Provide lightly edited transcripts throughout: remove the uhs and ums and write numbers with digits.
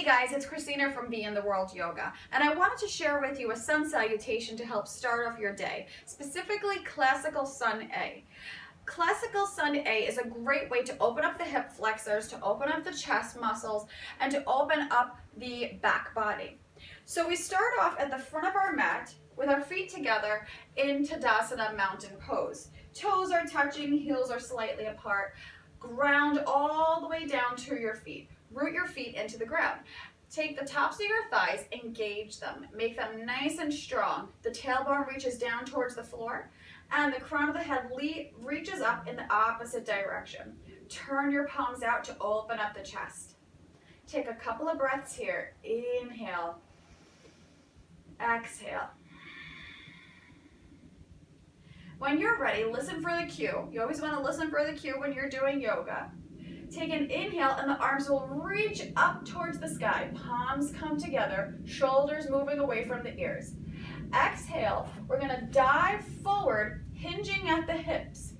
Hey guys, it's Christina from Be in the World Yoga, and I wanted to share with you a sun salutation to help start off your day, specifically Classical Sun A. Classical Sun A is a great way to open up the hip flexors, to open up the chest muscles, and to open up the back body. So we start off at the front of our mat with our feet together in Tadasana mountain pose. Toes are touching, heels are slightly apart. Ground all the way down to your feet. Root your feet into the ground. Take the tops of your thighs, engage them. Make them nice and strong. The tailbone reaches down towards the floor, and the crown of the head reaches up in the opposite direction. Turn your palms out to open up the chest. Take a couple of breaths here. Inhale. Exhale. When you're ready, listen for the cue. You always want to listen for the cue when you're doing yoga. Take an inhale and the arms will reach up towards the sky. Palms come together, shoulders moving away from the ears. Exhale, we're going to dive forward, hinging at the hips.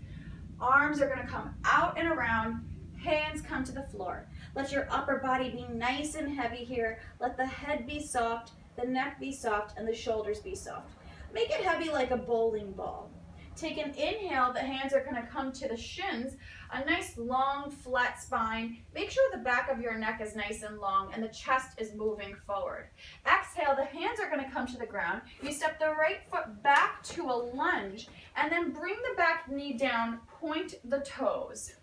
Arms are going to come out and around, hands come to the floor. Let your upper body be nice and heavy here. Let the head be soft, the neck be soft, and the shoulders be soft. Make it heavy like a bowling ball. Take an inhale, the hands are going to come to the shins, a nice long flat spine. Make sure the back of your neck is nice and long and the chest is moving forward. Exhale, the hands are going to come to the ground. You step the right foot back to a lunge and then bring the back knee down, point the toes.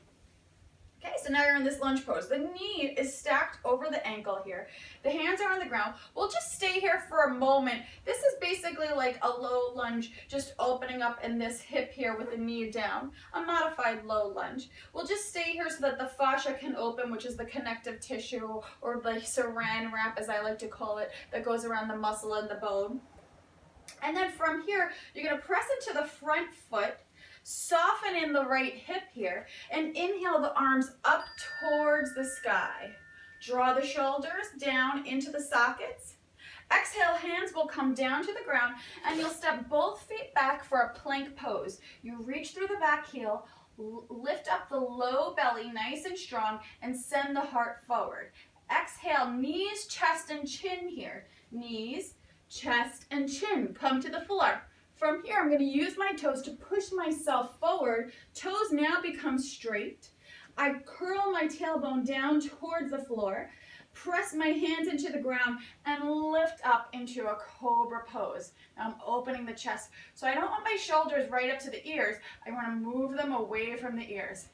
Okay, so now you're in this lunge pose. The knee is stacked over the ankle here. The hands are on the ground. We'll just stay here for a moment. This is basically like a low lunge, just opening up in this hip here with the knee down, a modified low lunge. We'll just stay here so that the fascia can open, which is the connective tissue, or the saran wrap, as I like to call it, that goes around the muscle and the bone. And then from here, you're going to press into the front foot, soften in the right hip here, and inhale the arms up towards the sky. Draw the shoulders down into the sockets. Exhale, hands will come down to the ground, and you'll step both feet back for a plank pose. You reach through the back heel, lift up the low belly nice and strong, and send the heart forward. Exhale, knees, chest, and chin here. Knees, chest, and chin. Come to the floor. From here, I'm going to use my toes to push myself forward. Toes now become straight. I curl my tailbone down towards the floor, press my hands into the ground, and lift up into a cobra pose. Now I'm opening the chest. So I don't want my shoulders right up to the ears. I want to move them away from the ears.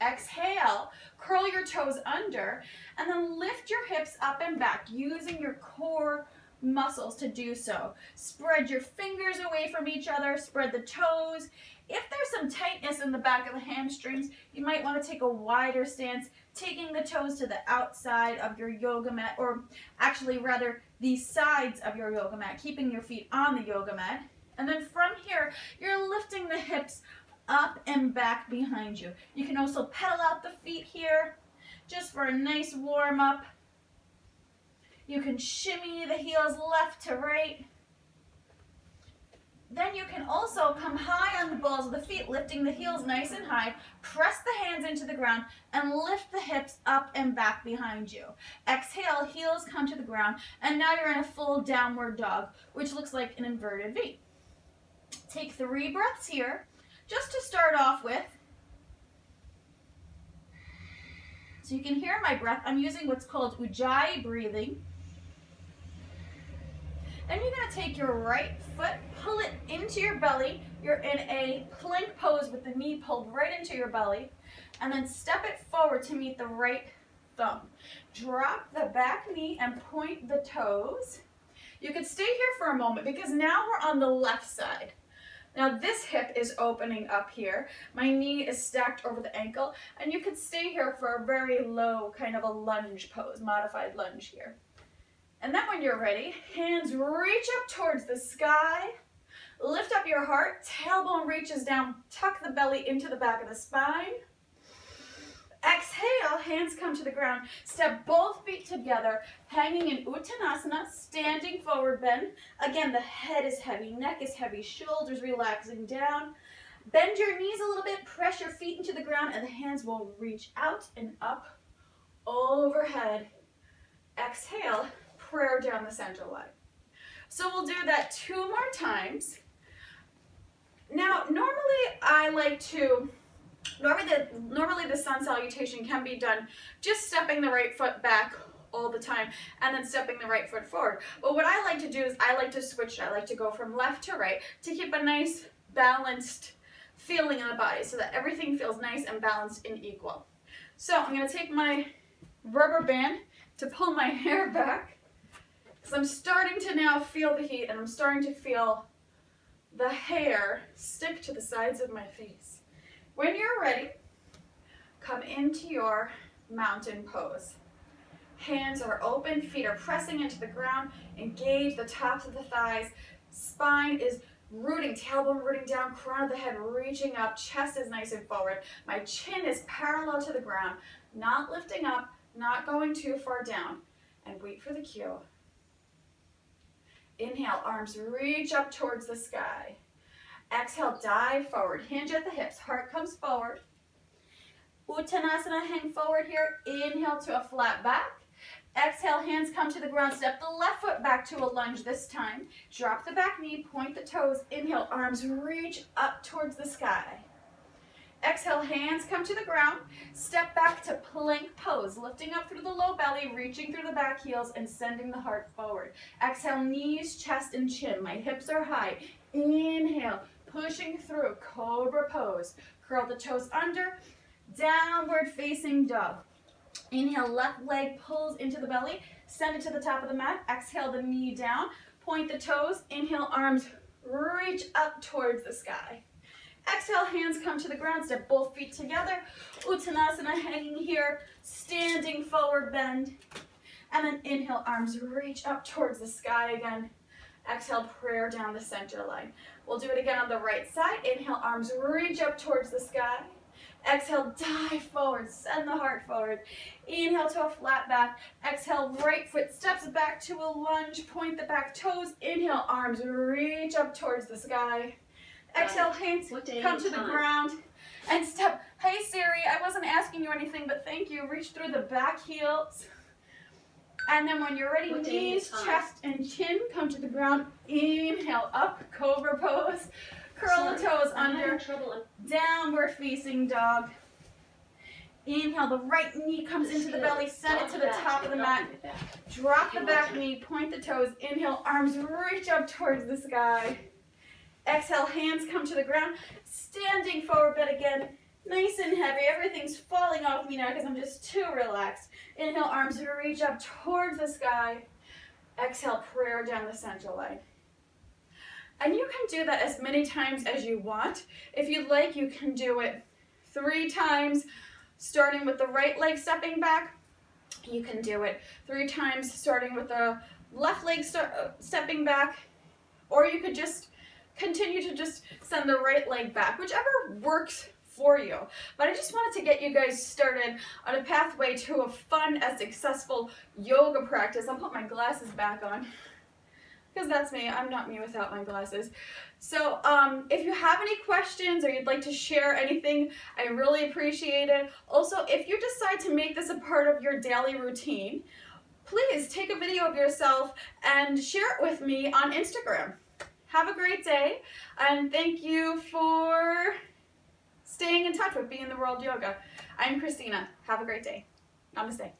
Exhale, curl your toes under, and then lift your hips up and back using your core muscles to do so. Spread your fingers away from each other, spread the toes. If there's some tightness in the back of the hamstrings, you might want to take a wider stance, taking the toes to the outside of your yoga mat, or actually rather the sides of your yoga mat, keeping your feet on the yoga mat. And then from here, you're lifting the hips up and back behind you. You can also pedal out the feet here, just for a nice warm up. You can shimmy the heels left to right. Then you can also come high on the balls of the feet, lifting the heels nice and high. Press the hands into the ground and lift the hips up and back behind you. Exhale, heels come to the ground, and now you're in a full downward dog, which looks like an inverted V. Take 3 breaths here, just to start off with. So you can hear my breath. I'm using what's called Ujjayi breathing. Then you're going to take your right foot, pull it into your belly. You're in a plank pose with the knee pulled right into your belly. And then step it forward to meet the right thumb. Drop the back knee and point the toes. You can stay here for a moment because now we're on the left side. Now this hip is opening up here. My knee is stacked over the ankle, and you could stay here for a very low kind of a lunge pose, modified lunge here. And then when you're ready, hands reach up towards the sky, lift up your heart, tailbone reaches down, tuck the belly into the back of the spine. Exhale, hands come to the ground. Step both feet together, hanging in Uttanasana, standing forward bend. Again, the head is heavy, neck is heavy, shoulders relaxing down. Bend your knees a little bit, press your feet into the ground, and the hands will reach out and up, overhead, Exhale, prayer down the center line. So we'll do that 2 more times. Now, normally the sun salutation can be done just stepping the right foot back all the time and then stepping the right foot forward. But what I like to do is I like to switch it. I like to go from left to right to keep a nice balanced feeling in the body so that everything feels nice and balanced and equal. So I'm going to take my rubber band to pull my hair back because I'm starting to now feel the heat and I'm starting to feel the hair stick to the sides of my face. When you're ready, come into your mountain pose. Hands are open, feet are pressing into the ground, engage the tops of the thighs, spine is rooting, tailbone rooting down, crown of the head reaching up, chest is nice and forward. My chin is parallel to the ground, not lifting up, not going too far down. And wait for the cue. Inhale, arms reach up towards the sky. Exhale, dive forward, hinge at the hips, heart comes forward. Uttanasana, hang forward here. Inhale to a flat back. Exhale, hands come to the ground. Step the left foot back to a lunge this time. Drop the back knee, point the toes. Inhale, arms reach up towards the sky. Exhale, hands come to the ground. Step back to plank pose, lifting up through the low belly, reaching through the back heels and sending the heart forward. Exhale, knees, chest, and chin. My hips are high. Inhale, pushing through, cobra pose. Curl the toes under, downward facing dog. Inhale, left leg pulls into the belly, send it to the top of the mat. Exhale, the knee down, point the toes. Inhale, arms reach up towards the sky. Exhale, hands come to the ground, step both feet together. Uttanasana, hanging here, standing forward bend. And then inhale, arms reach up towards the sky again. Exhale, prayer down the center line. We'll do it again on the right side. Inhale, arms reach up towards the sky. Exhale, dive forward, send the heart forward. Inhale to a flat back. Exhale, right foot steps back to a lunge, point the back toes. Inhale, arms reach up towards the sky. Exhale, hands come to the ground and step. Hey Siri, I wasn't asking you anything, but thank you. Reach through the back heels. And then when you're ready, knees, chest, and chin come to the ground. Inhale, up, cobra pose. Curl the toes under, downward facing dog. Inhale, the right knee comes into the belly, send it to the top of the mat. Drop the back knee, point the toes. Inhale, arms reach up towards the sky. Exhale, hands come to the ground, standing forward bend again. Nice and heavy, everything's falling off me now because I'm just too relaxed. Inhale, arms reach up towards the sky. Exhale, prayer down the center line. And you can do that as many times as you want. If you'd like, you can do it 3 times, starting with the right leg stepping back. You can do it 3 times, starting with the left leg stepping back. Or you could just continue to just send the right leg back, whichever works for you. But I just wanted to get you guys started on a pathway to a fun and successful yoga practice. I'll put my glasses back on because that's me. I'm not me without my glasses. So if you have any questions or you'd like to share anything, I really appreciate it. Also, if you decide to make this a part of your daily routine, please take a video of yourself and share it with me on Instagram. Have a great day, and thank you for staying in touch with Be in the World Yoga. I'm Christina. Have a great day. Namaste.